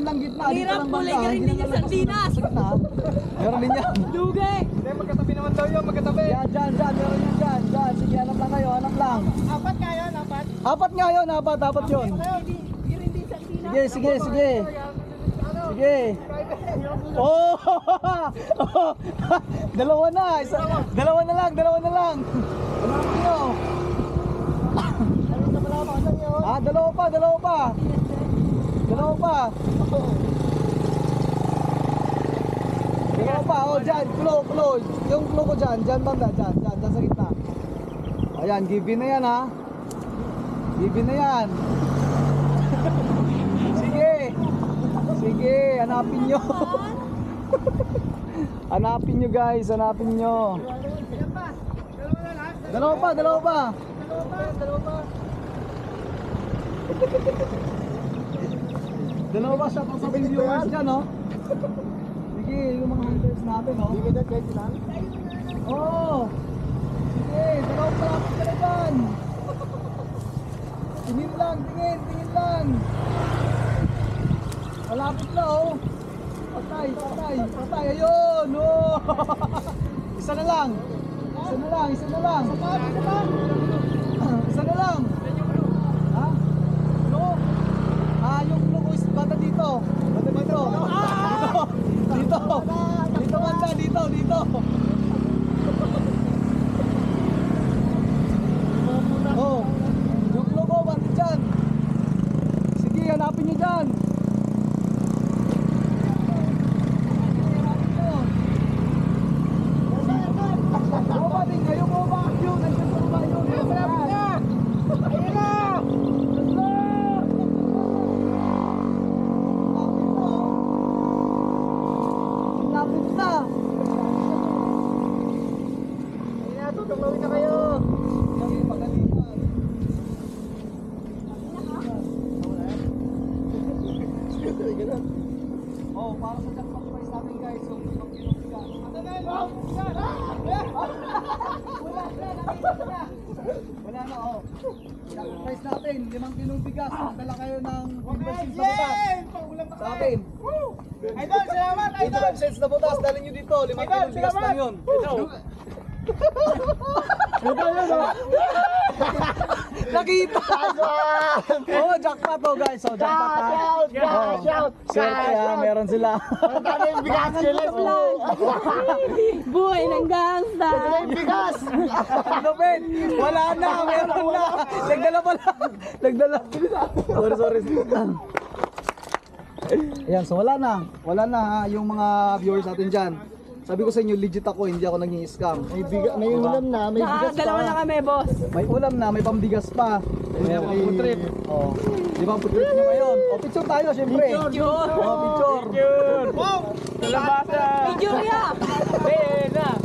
bandang gitna. Dito Hirap, lang kulay banda. ka rin Hindi din yung na lalabas sardinas. sa gitna. Meron din yan. Lugi! Hindi, magkatabi naman daw yun, magkatabi. Yan, dyan. Meron yan dyan. Dyan. Sige, hanap lang kayo. Hanap lang. Apat nga yun, apat. Apat nga yun. Apat yun. Sige. Sige. Oh! Dalawa na. Dalawa na lang. Hanapin nyo. Ah, dalawa pa. Dalawa pa, oh, dyan, klo. Yung klo ko dyan banda, dyan sa gitna. Ayan, give na yan ha. Give na yan. Sige, hanapin nyo. Hanapin nyo guys, hanapin nyo. Dalawa pa. Dalawa pa siya sa viewers dyan, no? Sige, yung mga hunters natin, no? Sige, Oo. Sige, dalawa pa lang dyan. Tingin lang. Malapit na, oh. Patay. Ayun, oh. Isa na lang. Ha? No. Yung logo is banda dito. Dito banda, dito. Oh. Yung logo banda dyan. Sige, hanapin nyo dyan. Oh, para sa jackpot prize natin guys. So, limang kilong bigas. Wala na, oh. Jackpot prize natin, 5 kilong bigas. Magdala kayo ng 25 cents na butas. Sa akin. Idol, salamat, idol. 25 cents na butas, dalhin nyo dito. 5 kilong bigas lang yun. Nakita! Oh, jackpot oh guys. Oh, jackpot ha. Shout! Swerte ha, meron sila. Ang dami yung bigas, kilis mo. Buhay ng gangsta! Bigas! Ano Ben? Wala na, meron na. Nagdala. Sorry. Ayan, so wala na ha, yung mga viewers natin dyan. Sabi ko sa inyo, legit ako, hindi ako naging-scam. May ulam na, may bigas pa. Dalawa na kami, boss. May ulam na, may pambigas pa. May food trip. Oh. Di ba food trip nyo ngayon? Oh, picture tayo, syempre. Picture! Oh, picture. Wow! Picture ya! Eh, na!